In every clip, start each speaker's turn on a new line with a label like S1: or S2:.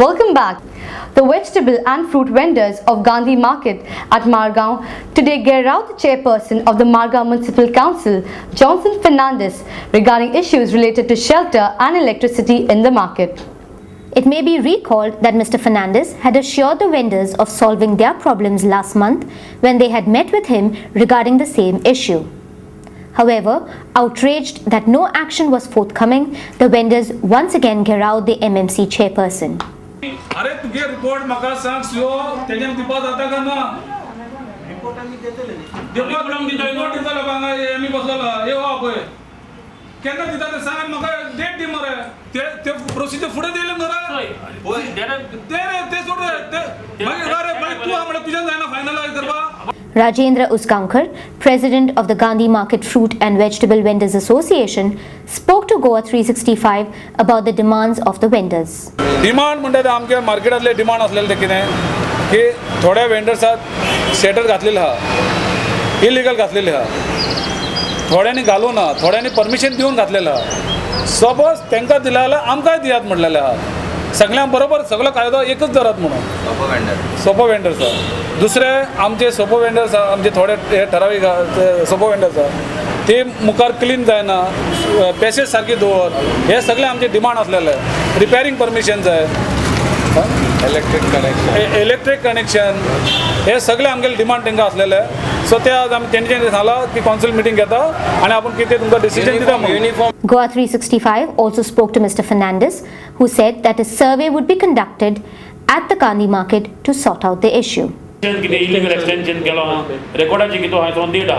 S1: Welcome back. The vegetable and fruit vendors of Gandhi Market at Margao today get out the chairperson of the Margao Municipal Council, Johnson Fernandez, regarding issues related to shelter and electricity in the market.
S2: It may be recalled that Mr. Fernandez had assured the vendors of solving their problems last month when they had met with him regarding the same issue. However, outraged that no action was forthcoming, the vendors once again garrowed the MMC chairperson.
S3: अरे तुगे report म्हाका सांग CO तेजेन दिवपा जाता काय ना report आमी देतले report दिता लोकांक आमी बसलो ये हो पय केन्ना दिता ते सांग म्हाका डेट दी मरे ते प्रोसिजर फुडे दिले मरे ते सोड ते मागीर अरे तू आमळे तुझ्या जायना फायनलाइज करपा
S2: Rajendra Uskankar, president of the Gandhi Market Fruit and Vegetable Vendors Association, spoke to Goa 365 about the demands of the vendors.
S3: Demand म्हणजे आमच्या मार्केटातले डिमांड असलेले ते कितें की थोड्या वेंडर्सात शेटर घातलेले आहा इलिगल घातलेले आहा थोड्यांनी घालून आहा थोड्यांनी परमिशन दिवन घातलेले आहा सपोज तांकां दिला जाल्यार आमकांय दियात म्हणलेले आहा सगळ्यां बरोबर सगळो कायदो एकच धरात म्हणून सोपो वेंडर्स आहा दुसरे आमचे सोपो वेंडर्स आहा आमचे थोडे हे ठरावीक सोपो वेंडर्स आहा ते मुखार क्लीन जायना पॅसेज सारकी दवर हे सगळे आमचे डिमांड असलेले रिपेरिंग परमिशन जाय इलेक्ट्रीक कनेक्शन हे सगळे आमगेले डिमांड तांकां असलेले सो ते आज आमी तेंच्यानी सांगला की काउन्सिल मिटींग घेता आनी आपूण कितें तुमकां डिसिजन दिता uniform
S2: Goa 365 also spoke to Mr. Fernandez, who said that a survey would be conducted at the Gandhi Market to sort out the issue.
S4: कितें इलिगल एक्सटेंशन केलो हा रेकॉर्डाचे कितें आहा तो देड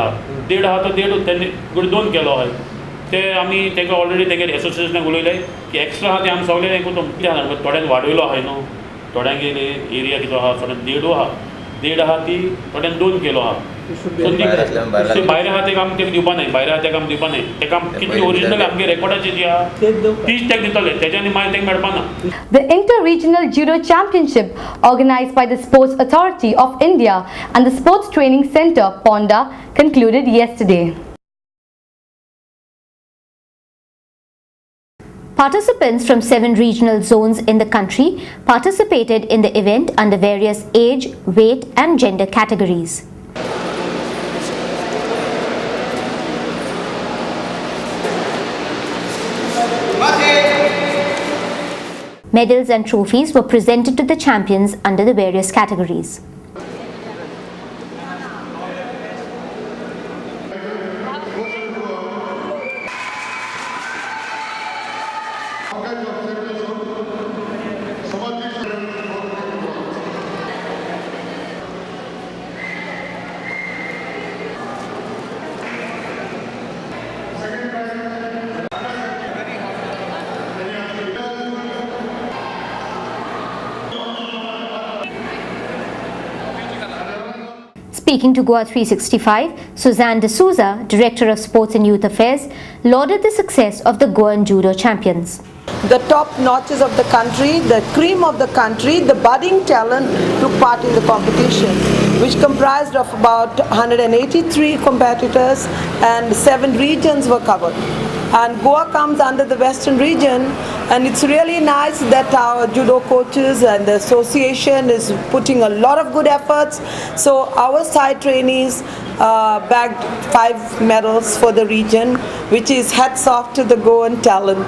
S4: आहा तो देड त्यांनी दोन केलो आहा ते आमी तेका ऑलरेडी तेगे एसोसिएशनाक उलयले की एक्स्ट्रा आहा ते आमी सगळे हें कितें आहा थोड्यांक वाडयलो आहा न्हू थोड्यांक एरिया कितें आहा थोड्यांक देड आहा ती थोड्यांक दोन केलो आहा सो भायर आहा तेका आमी तेका दिवपा न्हय भायर आहा तेका आमी दिवपा न्हय तेका कितली ओरिजिनल आमगे रेकॉर्डाची जी आहा तीच तेका दितले तेज्यानी मागीर तेका मेळपा ना.
S1: The Inter-Regional Judo Championship organized by the Sports Authority of India and the Sports Training Center, Ponda, concluded yesterday.
S2: Participants from 7 regional zones in the country participated in the event under various age, weight and gender categories. Medals and trophies were presented to the champions under the various categories. Speaking to Goa 365, Suzanne D'Souza, Director of Sports and Youth Affairs, lauded the success of the Goan Judo champions.
S5: The top notches of the country, the cream of the country, the budding talent took part in the competition, which comprised of about 183 competitors and 7 regions were covered. And Goa comes under the western region, and it's really nice that our judo coaches and the association is putting a lot of good efforts. So our side trainees bagged 5 medals for the region, which is hats off to the Goan talent.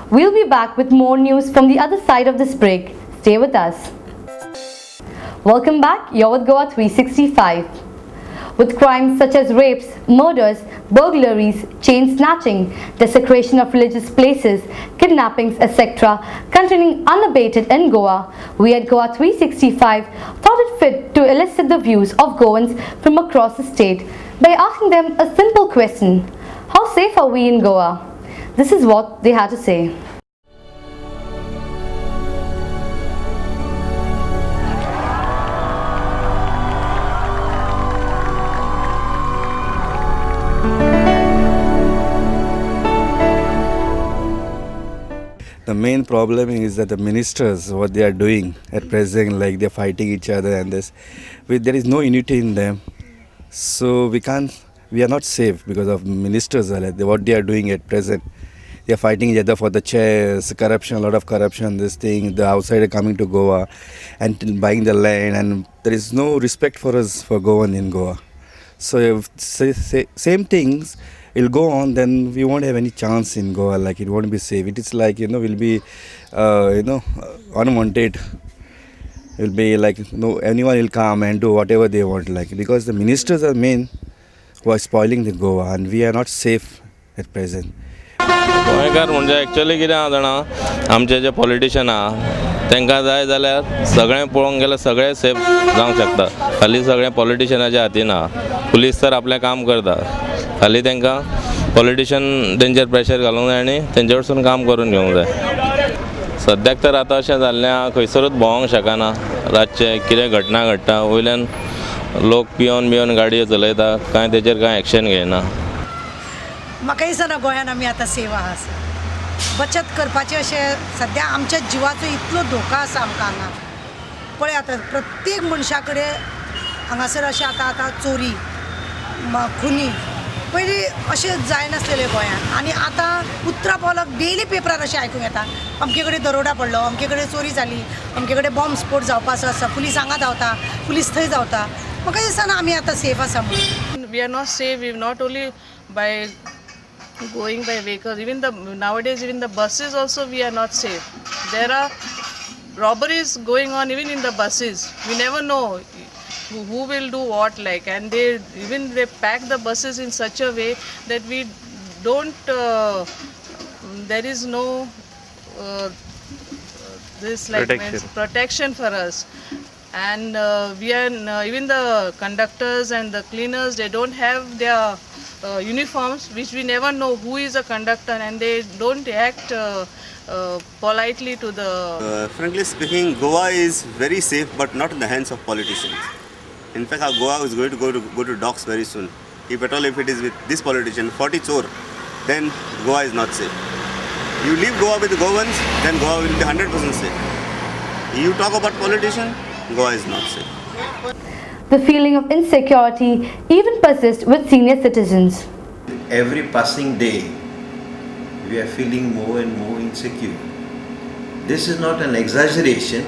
S1: We'll be back with more news from the other side of this break. Stay with us. Welcome back, you're with Goa 365. With crimes such as rapes, murders, burglaries, chain snatching, desecration of religious places, kidnappings, etc. continuing unabated in Goa, we at Goa 365 thought it fit to elicit the views of Goans from across the state by asking them a simple question: how safe are we in Goa? This is what they had to say.
S6: The main problem is that the ministers, what they are doing at present, like they're fighting each other and this, there is no unity in them. So we are not safe because of ministers, what they are doing at present. They are fighting each other for the chairs, corruption, a lot of corruption, this thing. The outsider coming to Goa and buying the land, and there is no respect for us for Goan in Goa. So if same things will go on, then we won't have any chance in Goa. Like it won't be safe. It is like we'll be unwanted. Will be like anyone will come and do whatever they want, like because the ministers are main who are spoiling the Goa, and we are not safe at present.
S7: गोंयकार म्हणजे actually कितें आहा जाणा आमचे जे politician आहा तांकां जाय जाल्यार सगळें पळोवंक गेल्यार सगळें सेफ जावंक शकता. खाली सगळें पॉलिटिशियनाच्या हातीन आहा. पुलीस तर आपलें काम करता, खाली तांकां पॉलिटिशियन तेंचेर प्रेशर घालूंक जाय आनी तेंचे कडसून काम करून घेवंक जाय. सद्याक तर आतां अशें जाल्लें आहा खंयसरूच भोंवंक शकना. रातचे कितें घटना घडटा, वयल्यान लोक पिवन गाडयो चलयता, कांय तेचेर कांय एक्शन घेयना.
S8: म्हाका दिसना गोंयांत आमी आतां सेव आसा. बचत करपाचें अशें सद्या आमच्या जिवाचो इतलो धोका आसा आमकां हांगा. पळय आतां प्रत्येक मनशा कडेन हांगासर अशें आतां चोरी खुनी पयलीं अशें जायनासलेलें गोंयांत. आनी आतां उतरां पावलाक डेली पेपरार अशें आयकूंक येता अमके कडेन दरोडा पडलो, अमके कडेन चोरी जाली, अमके कडेन बॉम्ब स्फोट जावपाचो आसा, पुलीस हांगा धांवता, पुलीस थंय धांवता. म्हाका दिसना आमी आतां सेफ आसा म्हणून.
S9: We are not safe, not only by going by vehicles, even nowadays even the buses also we are not safe. There are robberies going on even in the buses. We never know who will do what, like, and they pack the buses in such a way that we don't there is no this like protection for us. And we are even the conductors and the cleaners, they don't have their uniforms, which we never know who is a conductor, and they don't act politely to the...
S10: Frankly speaking, Goa is very safe, but not in the hands of politicians. In fact, our Goa is going to go to docks very soon. If at all, if it is with this politician, 40 chor, then Goa is not safe. You leave Goa with the Goans, then Goa will be 100% safe. You talk about politician, Goa is not safe.
S1: The feeling of insecurity even persists with senior citizens.
S11: Every passing day, we are feeling more and more insecure. This is not an exaggeration,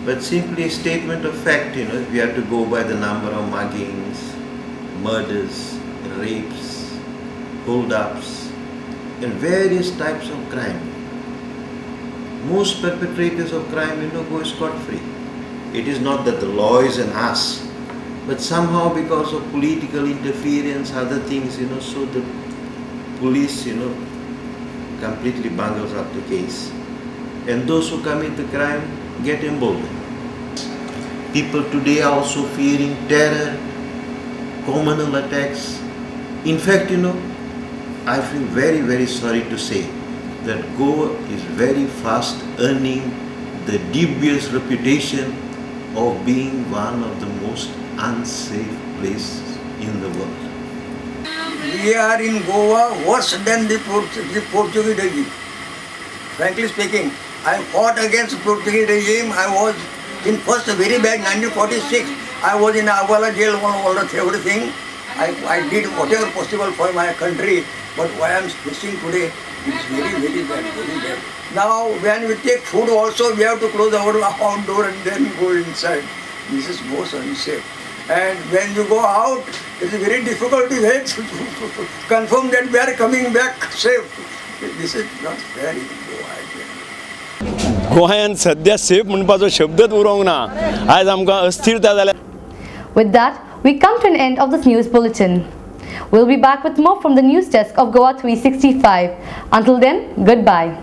S11: but simply a statement of fact. We have to go by the number of muggings, murders, rapes, hold-ups, and various types of crime. Most perpetrators of crime, go scot-free. It is not that the law is an us, but somehow because of political interference, other things, so the police, completely bungles up the case. And those who commit the crime get emboldened. People today are also fearing terror, communal attacks. In fact, I feel very, very sorry to say that Goa is very fast earning the dubious reputation of being one of the most unsafe places in the world.
S12: We are in Goa worse than the Portuguese regime. Frankly speaking, I fought against the Portuguese regime. I was in first very bad 1946. I was in Aguala jail, all of everything. I did whatever possible for my country, but what I am facing today is very, very bad, very bad. Now, when we take food also, we have to close our door and then go inside. This is most unsafe. And when you go out, it is very difficult to confirm that we are coming back safe. This is not very good.
S13: गोंयांत सध्या safe म्हणपाचो शब्दच उरोंक ना. आज आमकां अस्थिरता जाल्या.
S1: With that, we come to an end of this news bulletin. We'll be back with more from the news desk of Goa 365. Until then, goodbye.